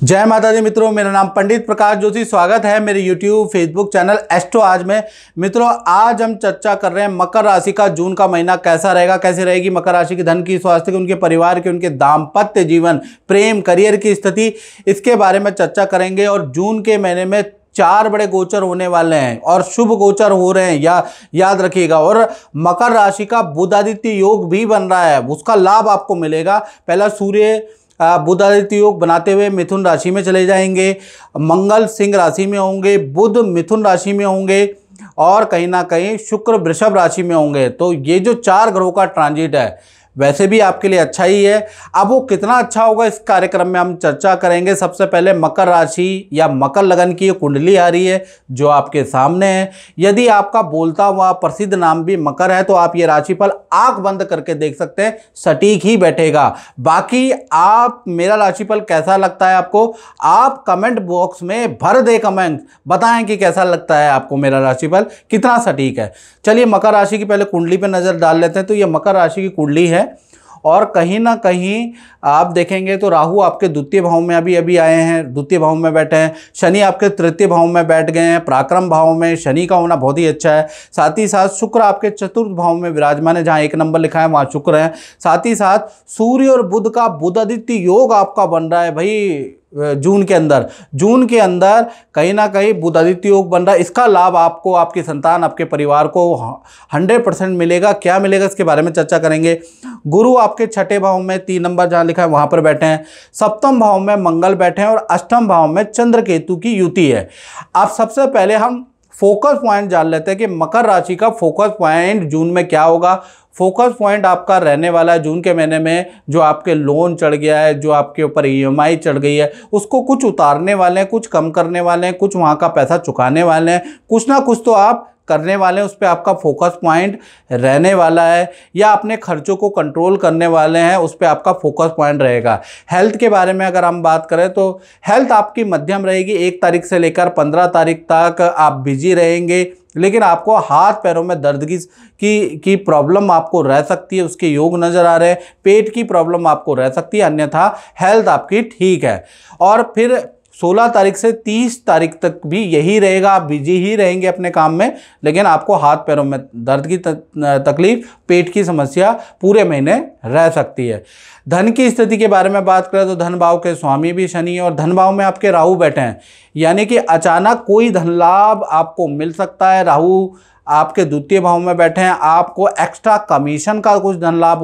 जय माता दी मित्रों, मेरा नाम पंडित प्रकाश जोशी। स्वागत है मेरे YouTube फेसबुक चैनल एस्ट्रो आज में। मित्रों, आज हम चर्चा कर रहे हैं मकर राशि का जून का महीना कैसा रहेगा, कैसे रहेगी मकर राशि की धन की, स्वास्थ्य की, उनके परिवार की, उनके दाम्पत्य जीवन, प्रेम, करियर की स्थिति, इसके बारे में चर्चा करेंगे। और जून के महीने में 4 बड़े गोचर होने वाले हैं और शुभ गोचर हो रहे हैं, याद रखिएगा। और मकर राशि का बुधादित्य योग भी बन रहा है, उसका लाभ आपको मिलेगा। पहला सूर्य बुधादित्य योग बनाते हुए मिथुन राशि में चले जाएंगे, मंगल सिंह राशि में होंगे, बुध मिथुन राशि में होंगे और कहीं ना कहीं शुक्र वृषभ राशि में होंगे। तो ये जो 4 ग्रहों का ट्रांजिट है वैसे भी आपके लिए अच्छा ही है। अब वो कितना अच्छा होगा इस कार्यक्रम में हम चर्चा करेंगे। सबसे पहले मकर राशि या मकर लगन की ये कुंडली आ रही है जो आपके सामने है। यदि आपका बोलता हुआ प्रसिद्ध नाम भी मकर है तो आप ये राशिफल आंख बंद करके देख सकते हैं, सटीक ही बैठेगा। बाकी आप मेरा राशिफल कैसा लगता है आपको, आप कमेंट बॉक्स में भर दे कमेंट, बताएं कि कैसा लगता है आपको मेरा राशिफल, कितना सटीक है। चलिए मकर राशि की पहले कुंडली पर नजर डाल लेते हैं। तो ये मकर राशि की कुंडली है और कहीं ना कहीं आप देखेंगे तो राहु आपके द्वितीय भाव में अभी आए हैं, द्वितीय भाव में बैठे हैं। शनि आपके तृतीय भाव में बैठ गए हैं, पराक्रम भाव में शनि का होना बहुत ही अच्छा है। साथ ही साथ शुक्र आपके चतुर्थ भाव में विराजमान है, जहां 1 नंबर लिखा है वहां शुक्र है। साथ ही साथ सूर्य और बुध का बुधादित्य योग आपका बन रहा है भाई जून के अंदर कहीं ना कहीं बुधादित्य योग बन रहा है। इसका लाभ आपको, आपकी संतान, आपके परिवार को 100% मिलेगा। क्या मिलेगा इसके बारे में चर्चा करेंगे। गुरु आपके 6ठे भाव में 3 नंबर जहां लिखा है वहां पर बैठे हैं। सप्तम भाव में मंगल बैठे हैं और अष्टम भाव में चंद्र केतु की युति है। अब सबसे पहले हम फोकस पॉइंट जान लेते हैं कि मकर राशि का फोकस पॉइंट जून में क्या होगा। फोकस पॉइंट आपका रहने वाला है जून के महीने में, जो आपके लोन चढ़ गया है, जो आपके ऊपर EMI चढ़ गई है, उसको कुछ उतारने वाले हैं, कुछ कम करने वाले हैं, कुछ वहाँ का पैसा चुकाने वाले हैं, कुछ ना कुछ तो आप करने वाले हैं। उस पर आपका फोकस पॉइंट रहने वाला है, या अपने खर्चों को कंट्रोल करने वाले हैं, उस पर आपका फोकस पॉइंट रहेगा। हेल्थ के बारे में अगर हम बात करें तो हेल्थ आपकी मध्यम रहेगी। 1 तारीख से लेकर 15 तारीख तक आप बिजी रहेंगे, लेकिन आपको हाथ पैरों में दर्द की प्रॉब्लम आपको रह सकती है, उसके योग नज़र आ रहे हैं। पेट की प्रॉब्लम आपको रह सकती है, अन्यथा हेल्थ आपकी ठीक है। और फिर 16 तारीख से 30 तारीख तक भी यही रहेगा, आप बिजी ही रहेंगे अपने काम में, लेकिन आपको हाथ पैरों में दर्द की तकलीफ, पेट की समस्या पूरे महीने रह सकती है। धन की स्थिति के बारे में बात करें तो धन भाव के स्वामी भी शनि और धन भाव में आपके राहु बैठे हैं, यानी कि अचानक कोई धन लाभ आपको मिल सकता है। राहु आपके द्वितीय भाव में बैठे हैं, आपको एक्स्ट्रा कमीशन का कुछ धन लाभ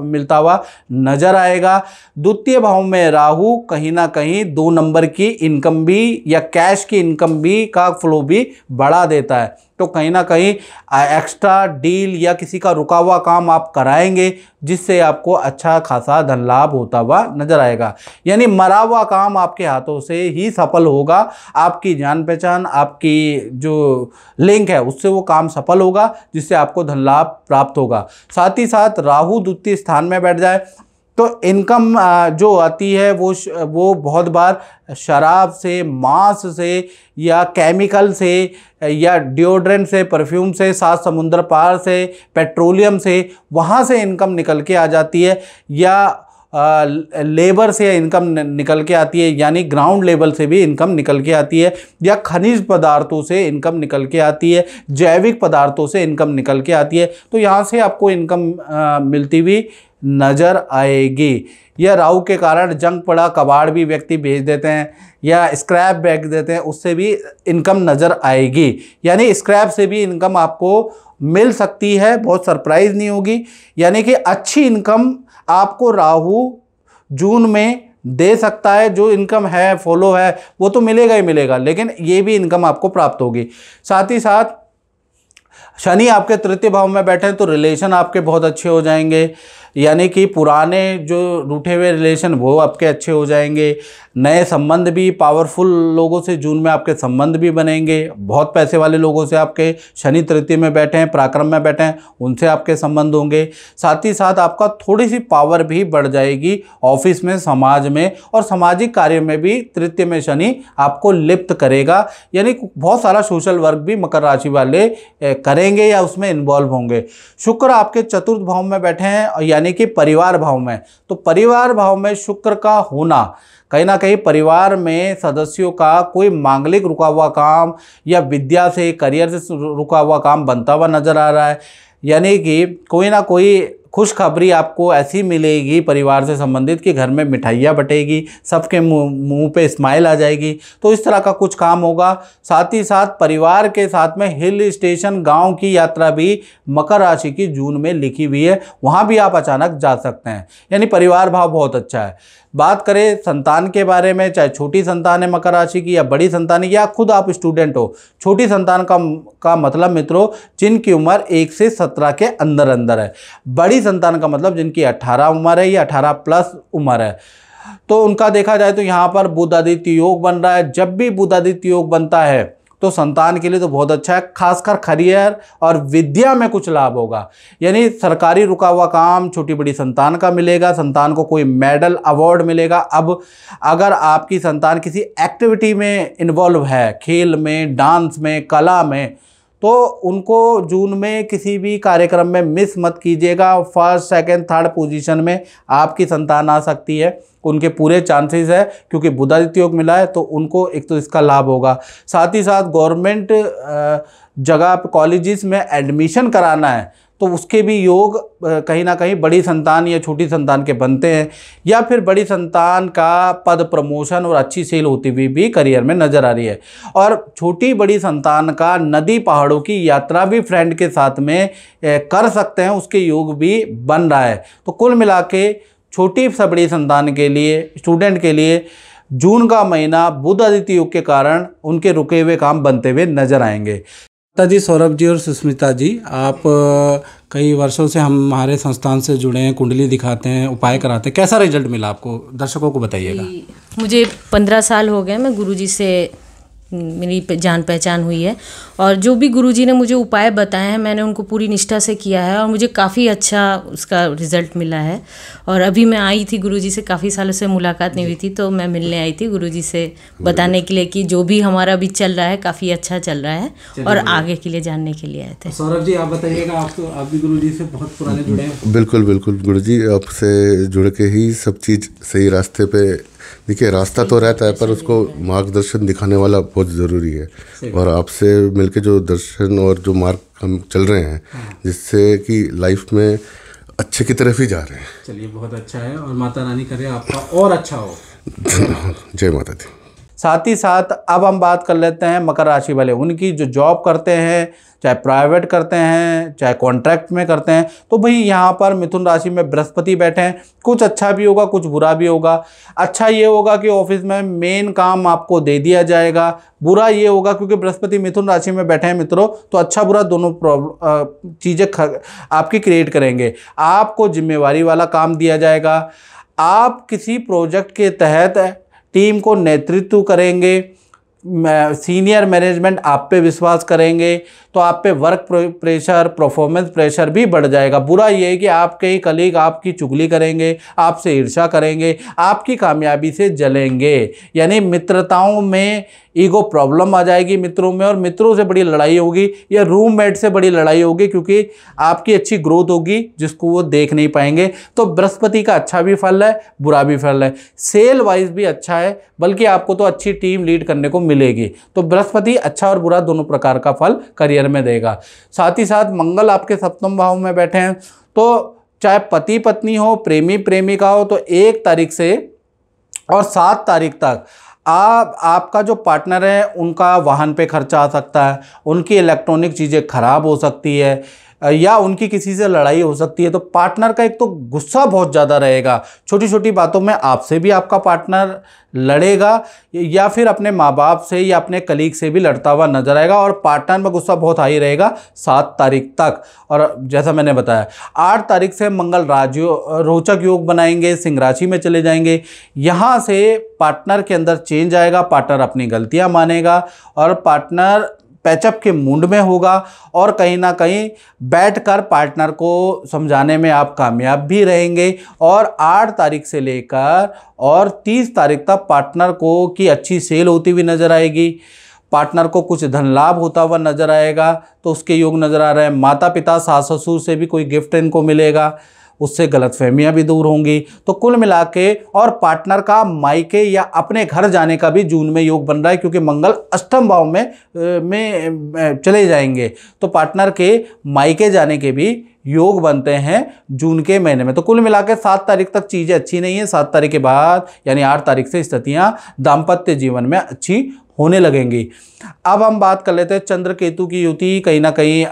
मिलता हुआ नजर आएगा। द्वितीय भाव में राहु कहीं ना कहीं 2 नंबर की इनकम भी या कैश की इनकम भी का फ्लो भी बढ़ा देता है। तो कहीं ना कहीं एक्स्ट्रा डील या किसी का रुका हुआ काम आप कराएंगे, जिससे आपको अच्छा खासा धन लाभ होता हुआ नजर आएगा। यानी मरा हुआ काम आपके हाथों से ही सफल होगा। आपकी जान पहचान, आपकी जो लिंक है उससे वो काम सफल होगा, जिससे आपको धन लाभ प्राप्त होगा। साथ ही साथ राहु द्वितीय स्थान में बैठ जाए तो इनकम जो आती है वो बहुत बार शराब से, मांस से या केमिकल से या डिओड्रेंट से, परफ्यूम से, 7 समुंदर पार से, पेट्रोलियम से, वहाँ से इनकम निकल के आ जाती है, या लेबर से इनकम निकल के आती है, यानी ग्राउंड लेवल से भी इनकम निकल के आती है, या खनिज पदार्थों से इनकम निकल के आती है, जैविक पदार्थों से इनकम निकल के आती है। तो यहाँ से आपको इनकम मिलती हुई नजर आएगी। या राहु के कारण जंग पड़ा कबाड़ भी व्यक्ति भेज देते हैं या स्क्रैप बेच देते हैं, उससे भी इनकम नज़र आएगी। यानी स्क्रैप से भी इनकम आपको मिल सकती है, बहुत सरप्राइज नहीं होगी। यानी कि अच्छी इनकम आपको राहु जून में दे सकता है। जो इनकम है, फॉलो है, वो तो मिलेगा ही मिलेगा, लेकिन ये भी इनकम आपको प्राप्त होगी। साथ ही साथ शनि आपके तृतीय भाव में बैठे हैं तो रिलेशन आपके बहुत अच्छे हो जाएंगे, यानी कि पुराने जो रूठे हुए रिलेशन वो आपके अच्छे हो जाएंगे। नए संबंध भी, पावरफुल लोगों से जून में आपके संबंध भी बनेंगे। बहुत पैसे वाले लोगों से आपके, शनि तृतीय में बैठे हैं, पराक्रम में बैठे हैं, उनसे आपके संबंध होंगे। साथ ही साथ आपका थोड़ी सी पावर भी बढ़ जाएगी ऑफिस में, समाज में, और सामाजिक कार्य में भी तृतीय में शनि आपको लिप्त करेगा। यानी बहुत सारा सोशल वर्क भी मकर राशि वाले करेंगे या उसमें इन्वॉल्व होंगे। शुक्र आपके चतुर्थ भाव में बैठे हैं, यानी कि परिवार भाव में। तो परिवार भाव में शुक्र का होना कहीं ना कहीं परिवार में सदस्यों का कोई मांगलिक रुका हुआ काम या विद्या से, करियर से रुका हुआ काम बनता हुआ नजर आ रहा है। यानी कि कोई ना कोई खुशखबरी आपको ऐसी मिलेगी परिवार से संबंधित कि घर में मिठाइयाँ बटेगी, सबके मुंह पे स्माइल आ जाएगी। तो इस तरह का कुछ काम होगा। साथ ही साथ परिवार के साथ में हिल स्टेशन, गांव की यात्रा भी मकर राशि की जून में लिखी हुई है, वहाँ भी आप अचानक जा सकते हैं। यानी परिवार भाव बहुत अच्छा है। बात करें संतान के बारे में, चाहे छोटी संतान है मकर राशि की या बड़ी संतान है, या खुद आप स्टूडेंट हो। छोटी संतान का मतलब मित्रों जिनकी उम्र 1 से 17 के अंदर अंदर है। बड़ी संतान का मतलब जिनकी 18 उम्र है या 18 प्लस उम्र है। तो उनका देखा जाए तो यहाँ पर बुध आदित्य योग बन रहा है। जब भी बुध आदित्य योग बनता है तो संतान के लिए तो बहुत अच्छा है, खासकर करियर और विद्या में कुछ लाभ होगा। यानी सरकारी रुका हुआ काम छोटी बड़ी संतान का मिलेगा, संतान को कोई मेडल अवार्ड मिलेगा। अब अगर आपकी संतान किसी एक्टिविटी में इन्वॉल्व है, खेल में, डांस में, कला में, तो उनको जून में किसी भी कार्यक्रम में मिस मत कीजिएगा। फर्स्ट, सेकंड, थर्ड पोजीशन में आपकी संतान आ सकती है, उनके पूरे चांसेस है, क्योंकि बुध आदित्य योग मिला है तो उनको एक तो इसका लाभ होगा। साथ ही साथ गवर्नमेंट जगह पे कॉलेजेस में एडमिशन कराना है तो उसके भी योग कहीं ना कहीं बड़ी संतान या छोटी संतान के बनते हैं, या फिर बड़ी संतान का पद प्रमोशन और अच्छी सेल होती हुई भी करियर में नज़र आ रही है। और छोटी बड़ी संतान का नदी पहाड़ों की यात्रा भी फ्रेंड के साथ में कर सकते हैं, उसके योग भी बन रहा है। तो कुल मिला के छोटी से बड़ी संतान के लिए, स्टूडेंट के लिए जून का महीना बुध आदित्य योग के कारण उनके रुके हुए काम बनते हुए नजर आएंगे। जी सौरभ जी और सुस्मिता जी, आप कई वर्षों से हमारे संस्थान से जुड़े हैं, कुंडली दिखाते हैं, उपाय कराते हैं, कैसा रिजल्ट मिला आपको, दर्शकों को बताइएगा। मुझे 15 साल हो गए, मैं गुरुजी से मेरी जान पहचान हुई है, और जो भी गुरुजी ने मुझे उपाय बताए हैं मैंने उनको पूरी निष्ठा से किया है और मुझे काफ़ी अच्छा उसका रिज़ल्ट मिला है। और अभी मैं आई थी गुरुजी से, काफ़ी सालों से मुलाकात नहीं हुई थी, तो मैं मिलने आई थी गुरुजी से बताने के लिए कि जो भी हमारा अभी चल रहा है काफ़ी अच्छा चल रहा है और आगे के लिए जानने के लिए आए थे। सौरभ जी आप बताइएगा, आप भी गुरुजी से बहुत पुराने जुड़े हैं। बिल्कुल बिल्कुल गुरुजी, आपसे जुड़ के ही सब चीज़ सही रास्ते पे, देखिए रास्ता तो रहता है पर उसको मार्गदर्शन दिखाने वाला बहुत ज़रूरी है। और आपसे मिलके जो दर्शन और जो मार्ग हम चल रहे हैं, जिससे कि लाइफ में अच्छे की तरफ ही जा रहे हैं। चलिए बहुत अच्छा है, और माता रानी करे आपका और अच्छा हो। जय माता दी। साथ ही साथ अब हम बात कर लेते हैं मकर राशि वाले, उनकी जो जॉब करते हैं, चाहे प्राइवेट करते हैं चाहे कॉन्ट्रैक्ट में करते हैं, तो भाई यहाँ पर मिथुन राशि में बृहस्पति बैठे हैं। कुछ अच्छा भी होगा, कुछ बुरा भी होगा। अच्छा ये होगा कि ऑफिस में मेन काम आपको दे दिया जाएगा। बुरा ये होगा क्योंकि बृहस्पति मिथुन राशि में बैठे हैं मित्रों, तो अच्छा बुरा दोनों चीज़ें आपकी क्रिएट करेंगे। आपको जिम्मेवारी वाला काम दिया जाएगा। आप किसी प्रोजेक्ट के तहत टीम को नेतृत्व करेंगे, सीनियर मैनेजमेंट आप पे विश्वास करेंगे, तो आप पे वर्क प्रेशर, परफॉर्मेंस प्रेशर भी बढ़ जाएगा। बुरा ये है कि आपके कलीग आपकी चुगली करेंगे, आपसे ईर्ष्या करेंगे, आपकी कामयाबी से जलेंगे। यानी मित्रताओं में ईगो प्रॉब्लम आ जाएगी मित्रों में, और मित्रों से बड़ी लड़ाई होगी या रूममेट से बड़ी लड़ाई होगी, क्योंकि आपकी अच्छी ग्रोथ होगी जिसको वो देख नहीं पाएंगे। तो बृहस्पति का अच्छा भी फल है, बुरा भी फल है। सेल वाइज भी अच्छा है, बल्कि आपको तो अच्छी टीम लीड करने को मिलेगी। तो बृहस्पति अच्छा और बुरा दोनों प्रकार का फल करियर में देगा। साथ ही साथ मंगल आपके सप्तम भाव में बैठे हैं, तो चाहे पति पत्नी हो, प्रेमी प्रेमिका हो, तो 1 तारीख से और 7 तारीख तक आपका जो पार्टनर है उनका वाहन पे खर्चा आ सकता है, उनकी इलेक्ट्रॉनिक चीज़ें खराब हो सकती है, या उनकी किसी से लड़ाई हो सकती है। तो पार्टनर का एक तो गुस्सा बहुत ज़्यादा रहेगा, छोटी छोटी बातों में आपसे भी आपका पार्टनर लड़ेगा, या फिर अपने माँ बाप से या अपने कलीग से भी लड़ता हुआ नजर आएगा। और पार्टनर में गुस्सा बहुत हाई रहेगा 7 तारीख तक। और जैसा मैंने बताया 8 तारीख से मंगल रोचक योग बनाएंगे, सिंह राशि में चले जाएंगे। यहाँ से पार्टनर के अंदर चेंज आएगा, पार्टनर अपनी गलतियाँ मानेगा और पार्टनर पैचअप के मूड में होगा, और कहीं ना कहीं बैठकर पार्टनर को समझाने में आप कामयाब भी रहेंगे। और 8 तारीख से लेकर और 30 तारीख तक पार्टनर को की अच्छी सेल होती हुई नज़र आएगी। पार्टनर को कुछ धन लाभ होता हुआ नज़र आएगा, तो उसके योग नज़र आ रहे हैं। माता पिता, सास ससुर से भी कोई गिफ्ट इनको मिलेगा। उससे गलतफहमियां भी दूर होंगी। तो कुल मिला के और पार्टनर का मायके या अपने घर जाने का भी जून में योग बन रहा है, क्योंकि मंगल अष्टम भाव में चले जाएंगे, तो पार्टनर के मायके जाने के भी योग बनते हैं जून के महीने में। तो कुल मिला के 7 तारीख तक चीज़ें अच्छी नहीं है, 7 तारीख के बाद यानी 8 तारीख से स्थितियां दाम्पत्य जीवन में अच्छी होने लगेंगी। अब हम बात कर लेते हैं चंद्र केतु की युति कहीं ना कहीं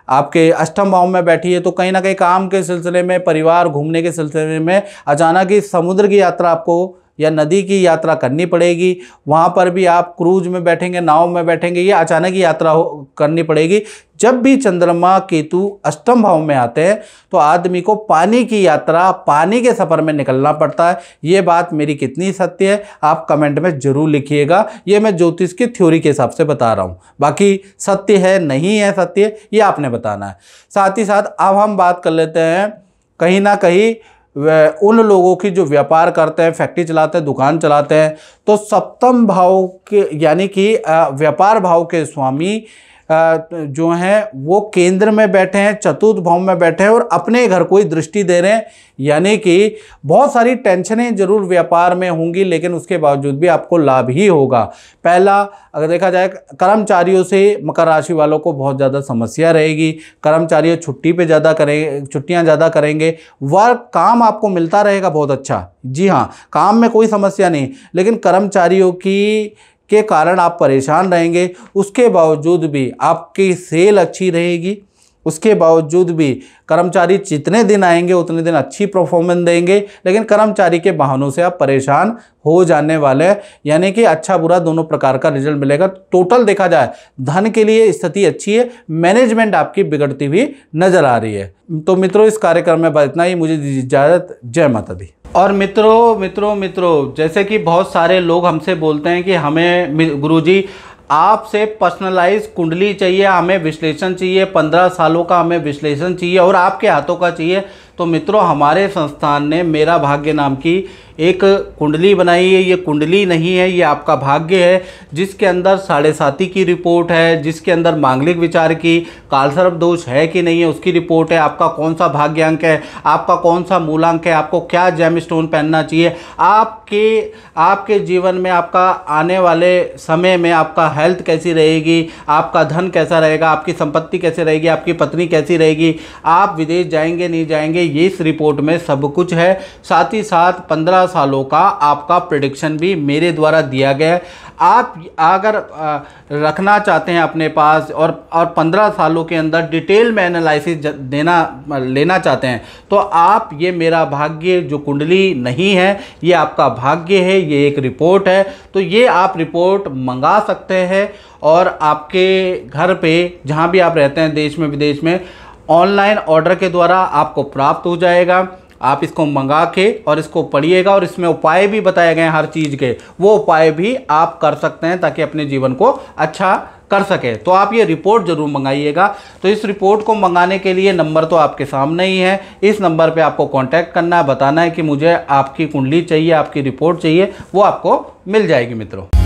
आपके अष्टम भाव में बैठी है, तो कहीं ना कहीं काम के सिलसिले में, परिवार घूमने के सिलसिले में अचानक ही समुद्र की यात्रा आपको या नदी की यात्रा करनी पड़ेगी। वहाँ पर भी आप क्रूज में बैठेंगे, नाव में बैठेंगे, ये अचानक ही यात्रा करनी पड़ेगी। जब भी चंद्रमा केतु अष्टम भाव में आते हैं तो आदमी को पानी की यात्रा, पानी के सफ़र में निकलना पड़ता है। ये बात मेरी कितनी सत्य है आप कमेंट में ज़रूर लिखिएगा। ये मैं ज्योतिष की थ्योरी के हिसाब से बता रहा हूँ, बाकी सत्य है नहीं है सत्य ये आपने बताना है। साथ ही साथ अब हम बात कर लेते हैं कहीं ना कहीं उन लोगों की जो व्यापार करते हैं, फैक्ट्री चलाते हैं, दुकान चलाते हैं, तो सप्तम भाव के यानी कि व्यापार भाव के स्वामी जो हैं वो केंद्र में बैठे हैं, चतुर्थ भाव में बैठे हैं और अपने घर को ही दृष्टि दे रहे हैं। यानी कि बहुत सारी टेंशनें जरूर व्यापार में होंगी, लेकिन उसके बावजूद भी आपको लाभ ही होगा। पहला अगर देखा जाए, कर्मचारियों से मकर राशि वालों को बहुत ज़्यादा समस्या रहेगी। कर्मचारी छुट्टियाँ ज़्यादा करेंगे। वर्क काम आपको मिलता रहेगा बहुत अच्छा, जी हाँ, काम में कोई समस्या नहीं, लेकिन कर्मचारियों के कारण आप परेशान रहेंगे। उसके बावजूद भी आपकी सेल अच्छी रहेगी, उसके बावजूद भी कर्मचारी जितने दिन आएंगे उतने दिन अच्छी परफॉर्मेंस देंगे, लेकिन कर्मचारी के बहानों से आप परेशान हो जाने वाले हैं। यानी कि अच्छा बुरा दोनों प्रकार का रिजल्ट मिलेगा। टोटल देखा जाए धन के लिए स्थिति अच्छी है, मैनेजमेंट आपकी बिगड़ती हुई नजर आ रही है। तो मित्रों इस कार्यक्रम में बस इतना ही, मुझे दीजिए इजाजत। जय माता दी। और मित्रों जैसे कि बहुत सारे लोग हमसे बोलते हैं कि हमें गुरुजी आपसे पर्सनलाइज कुंडली चाहिए, हमें विश्लेषण चाहिए, 15 सालों का हमें विश्लेषण चाहिए और आपके हाथों का चाहिए। तो मित्रों हमारे संस्थान ने मेरा भाग्य नाम की एक कुंडली बनाई है। ये कुंडली नहीं है, ये आपका भाग्य है, जिसके अंदर 7.5 की रिपोर्ट है, जिसके अंदर मांगलिक विचार की, कालसर्प दोष है कि नहीं है उसकी रिपोर्ट है, आपका कौन सा भाग्य अंक है, आपका कौन सा मूलांक है, आपको क्या जेम स्टोन पहनना चाहिए, आपके जीवन में आपका आने वाले समय में आपका हेल्थ कैसी रहेगी, आपका धन कैसा रहेगा, आपकी संपत्ति कैसे रहेगी, आपकी पत्नी कैसी रहेगी, आप विदेश जाएंगे नहीं जाएंगे, ये इस रिपोर्ट में सब कुछ है। साथ ही साथ 15 सालों का आपका प्रेडिक्शन भी मेरे द्वारा दिया गया है। आप अगर रखना चाहते हैं अपने पास और 15 सालों के अंदर डिटेल में एनालिसिस लेना चाहते हैं, तो आप ये मेरा भाग्य जो कुंडली नहीं है, ये आपका भाग्य है, ये एक रिपोर्ट है, तो ये आप रिपोर्ट मंगा सकते हैं और आपके घर पे जहाँ भी आप रहते हैं देश में विदेश में ऑनलाइन ऑर्डर के द्वारा आपको प्राप्त हो जाएगा। आप इसको मंगा के और इसको पढ़िएगा और इसमें उपाय भी बताए गए हैं हर चीज़ के, वो उपाय भी आप कर सकते हैं ताकि अपने जीवन को अच्छा कर सके। तो आप ये रिपोर्ट जरूर मंगाइएगा। तो इस रिपोर्ट को मंगाने के लिए नंबर तो आपके सामने ही है, इस नंबर पे आपको कांटेक्ट करना है, बताना है कि मुझे आपकी कुंडली चाहिए, आपकी रिपोर्ट चाहिए, वो आपको मिल जाएगी मित्रों।